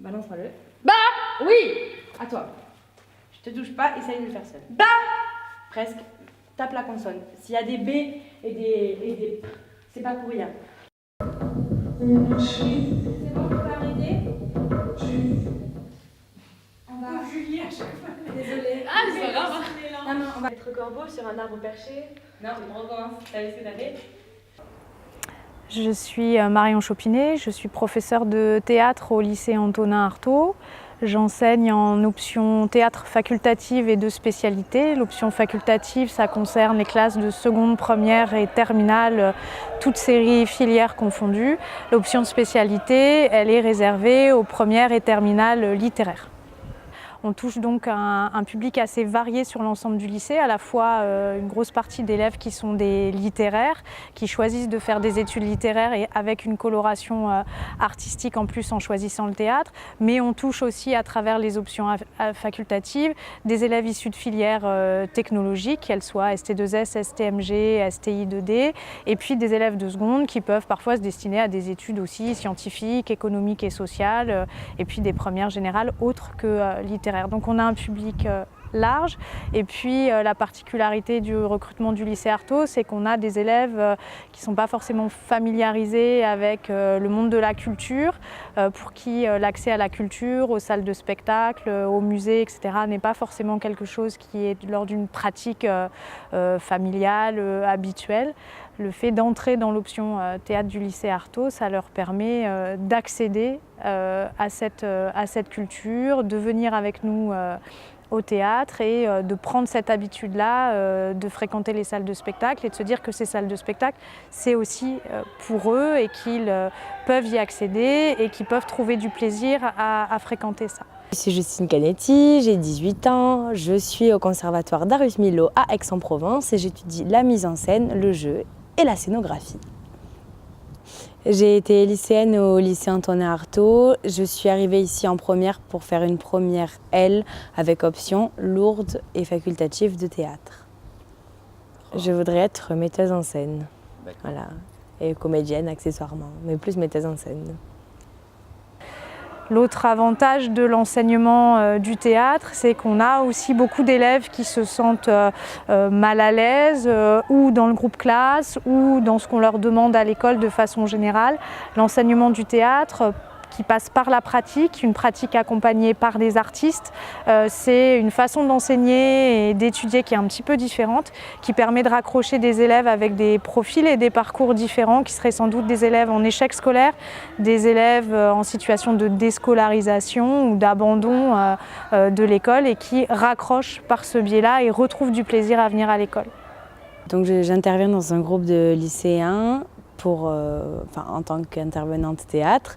Balance-moi-le. Bah! Oui! À toi. Je te touche pas, essaye de le faire seul. Bah! Presque. Tape la consonne. S'il y a des B et des P, c'est pas pour rien. C'est bon, tu vas m'aider? On va... Julie à chaque fois. Désolée. Ah, c'est pas grave. Non, on va être corbeau sur un arbre perché. Non, on recommence. T'as laissé d'aller. Je suis Marion Chopinet, je suis professeure de théâtre au lycée Antonin Artaud. J'enseigne en option théâtre facultative et de spécialité. L'option facultative, ça concerne les classes de seconde, première et terminale, toutes séries filières confondues. L'option spécialité, elle est réservée aux premières et terminales littéraires. On touche donc un public assez varié sur l'ensemble du lycée, à la fois une grosse partie d'élèves qui sont des littéraires, qui choisissent de faire des études littéraires et avec une coloration artistique en plus en choisissant le théâtre, mais on touche aussi à travers les options facultatives des élèves issus de filières technologiques, qu'elles soient ST2S, STMG, STI2D, et puis des élèves de seconde qui peuvent parfois se destiner à des études aussi scientifiques, économiques et sociales, et puis des premières générales autres que littéraires. Donc on a un public large et puis la particularité du recrutement du lycée Artaud, c'est qu'on a des élèves qui ne sont pas forcément familiarisés avec le monde de la culture, pour qui l'accès à la culture, aux salles de spectacle, aux musées, etc. n'est pas forcément quelque chose qui est lors d'une pratique familiale, habituelle. Le fait d'entrer dans l'option théâtre du lycée Artaud, ça leur permet d'accéder à cette culture, de venir avec nous au théâtre et de prendre cette habitude-là de fréquenter les salles de spectacle et de se dire que ces salles de spectacle, c'est aussi pour eux et qu'ils peuvent y accéder et qu'ils peuvent trouver du plaisir à fréquenter ça. Je suis Justine Canetti, j'ai 18 ans, je suis au Conservatoire Darius Milhaud à Aix-en-Provence et j'étudie la mise en scène, le jeu et la scénographie. J'ai été lycéenne au lycée Antonin Artaud. Je suis arrivée ici en première pour faire une première L avec option lourde et facultative de théâtre. Je voudrais être metteuse en scène, voilà, et comédienne accessoirement, mais plus metteuse en scène. L'autre avantage de l'enseignement du théâtre, c'est qu'on a aussi beaucoup d'élèves qui se sentent mal à l'aise ou dans le groupe classe ou dans ce qu'on leur demande à l'école de façon générale. L'enseignement du théâtre, qui passe par la pratique, une pratique accompagnée par des artistes, c'est une façon d'enseigner et d'étudier qui est un petit peu différente, qui permet de raccrocher des élèves avec des profils et des parcours différents, qui seraient sans doute des élèves en échec scolaire, des élèves en situation de déscolarisation ou d'abandon de l'école et qui raccrochent par ce biais-là et retrouvent du plaisir à venir à l'école. Donc j'interviens dans un groupe de lycéens en tant qu'intervenante théâtre.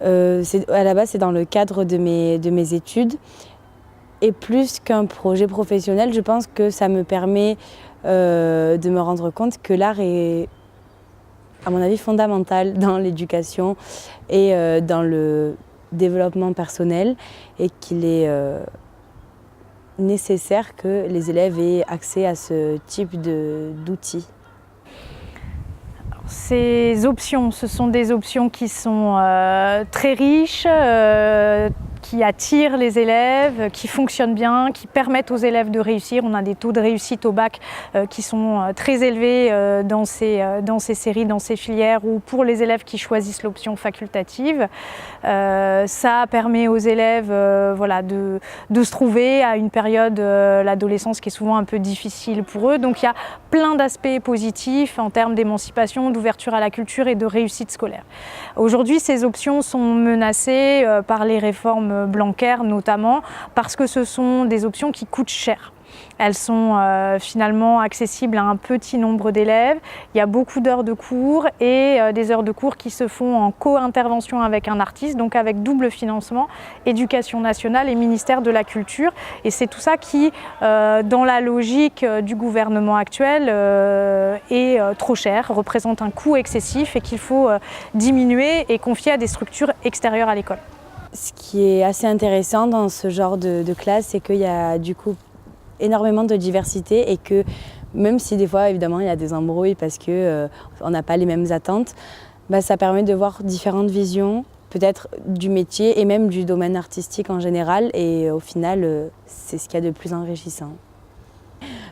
À la base, c'est dans le cadre de mes études. Et plus qu'un projet professionnel, je pense que ça me permet de me rendre compte que l'art est, à mon avis, fondamental dans l'éducation et dans le développement personnel et qu'il est nécessaire que les élèves aient accès à ce type d'outils. Ces options, ce sont des options qui sont très riches, qui attirent les élèves, qui fonctionnent bien, qui permettent aux élèves de réussir. On a des taux de réussite au bac qui sont très élevés dans ces séries, dans ces filières ou pour les élèves qui choisissent l'option facultative. Ça permet aux élèves de se trouver à une période, l'adolescence, qui est souvent un peu difficile pour eux. Donc il y a plein d'aspects positifs en termes d'émancipation, d'ouverture à la culture et de réussite scolaire. Aujourd'hui, ces options sont menacées par les réformes Blanquer notamment, parce que ce sont des options qui coûtent cher. Elles sont finalement accessibles à un petit nombre d'élèves. Il y a beaucoup d'heures de cours et des heures de cours qui se font en co-intervention avec un artiste, donc avec double financement, Éducation nationale et ministère de la Culture. Et c'est tout ça qui, dans la logique du gouvernement actuel, est trop cher, représente un coût excessif et qu'il faut diminuer et confier à des structures extérieures à l'école. Ce qui est assez intéressant dans ce genre de classe, c'est qu'il y a du coup énormément de diversité et que même si des fois évidemment il y a des embrouilles parce qu'on n'a pas les mêmes attentes, ça permet de voir différentes visions, peut-être du métier et même du domaine artistique en général. Et au final, c'est ce qu'il y a de plus enrichissant.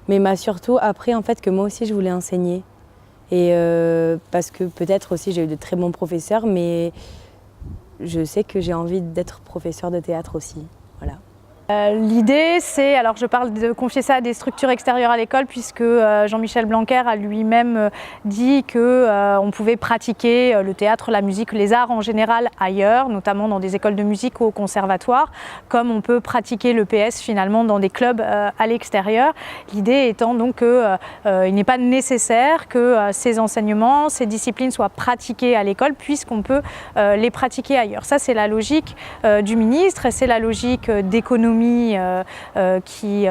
Mais m'a surtout appris en fait que moi aussi je voulais enseigner. Et parce que peut-être aussi j'ai eu de très bons professeurs, mais je sais que j'ai envie d'être professeur de théâtre aussi. Voilà. L'idée, c'est, alors je parle de confier ça à des structures extérieures à l'école, puisque Jean-Michel Blanquer a lui-même dit qu'on pouvait pratiquer le théâtre, la musique, les arts en général ailleurs, notamment dans des écoles de musique ou au conservatoire, comme on peut pratiquer le PS finalement dans des clubs à l'extérieur. L'idée étant donc qu'il n'est pas nécessaire que ces enseignements, ces disciplines soient pratiquées à l'école, puisqu'on peut les pratiquer ailleurs. Ça, c'est la logique du ministre et c'est la logique d'économie qui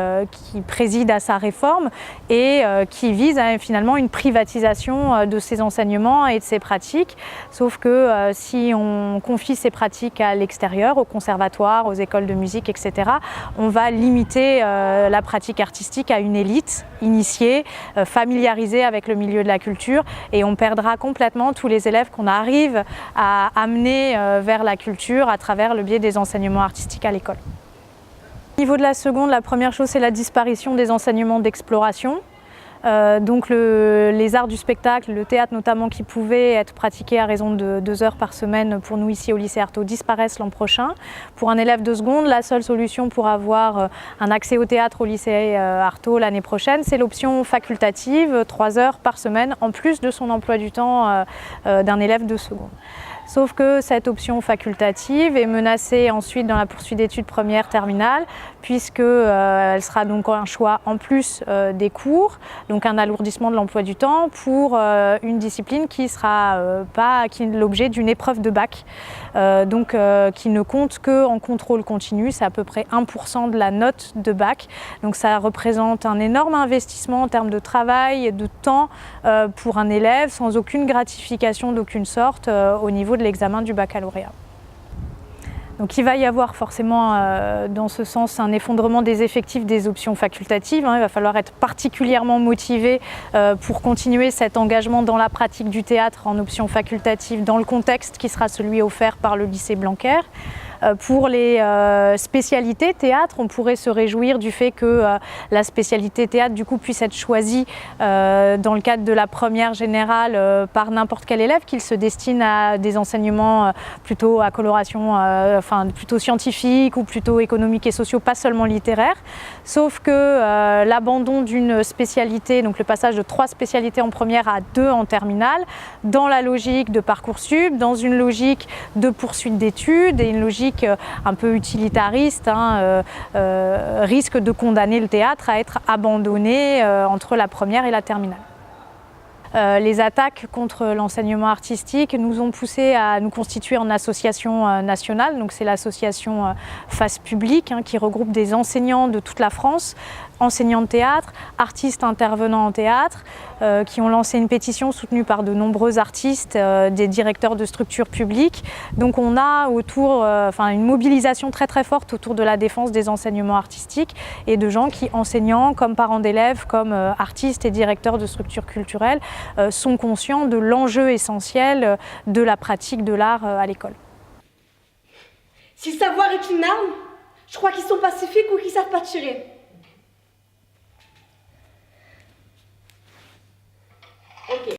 préside à sa réforme et qui vise à finalement une privatisation de ces enseignements et de ces pratiques. Sauf que si on confie ces pratiques à l'extérieur, aux conservatoires, aux écoles de musique, etc., on va limiter la pratique artistique à une élite initiée, familiarisée avec le milieu de la culture, et on perdra complètement tous les élèves qu'on arrive à amener vers la culture à travers le biais des enseignements artistiques à l'école. Au niveau de la seconde, la première chose, c'est la disparition des enseignements d'exploration. Donc les arts du spectacle, le théâtre notamment, qui pouvaient être pratiqués à raison de 2 heures par semaine pour nous ici au lycée Artaud, disparaissent l'an prochain. Pour un élève de seconde, la seule solution pour avoir un accès au théâtre au lycée Artaud l'année prochaine, c'est l'option facultative, 3 heures par semaine, en plus de son emploi du temps d'un élève de seconde. Sauf que cette option facultative est menacée ensuite dans la poursuite d'études premières terminales, puisqu'elle sera donc un choix en plus des cours, donc un alourdissement de l'emploi du temps pour une discipline qui sera l'objet d'une épreuve de bac, qui ne compte qu'en contrôle continu, c'est à peu près 1% de la note de bac. Donc ça représente un énorme investissement en termes de travail et de temps pour un élève, sans aucune gratification d'aucune sorte au niveau de l'examen du baccalauréat. Donc il va y avoir forcément dans ce sens un effondrement des effectifs des options facultatives. Il va falloir être particulièrement motivé pour continuer cet engagement dans la pratique du théâtre en option facultative dans le contexte qui sera celui offert par le lycée Blanquer. Pour les spécialités théâtre, on pourrait se réjouir du fait que la spécialité théâtre du coup puisse être choisie dans le cadre de la première générale par n'importe quel élève, qu'il se destine à des enseignements plutôt à coloration, plutôt scientifiques ou plutôt économiques et sociaux, pas seulement littéraires. Sauf que l'abandon d'une spécialité, donc le passage de 3 spécialités en première à 2 en terminale, dans la logique de Parcoursup, dans une logique de poursuite d'études et une logique un peu utilitariste, risque de condamner le théâtre à être abandonné entre la première et la terminale. Les attaques contre l'enseignement artistique nous ont poussé à nous constituer en association nationale. Donc c'est l'association Face Publique qui regroupe des enseignants de toute la France, enseignants de théâtre, artistes intervenants en théâtre, qui ont lancé une pétition soutenue par de nombreux artistes, des directeurs de structures publiques. Donc on a une mobilisation très très forte autour de la défense des enseignements artistiques et de gens qui, enseignants, comme parents d'élèves, comme artistes et directeurs de structures culturelles, sont conscients de l'enjeu essentiel de la pratique de l'art à l'école. Si le savoir est une arme, je crois qu'ils sont pacifiques ou qu'ils savent pas tirer. Ok.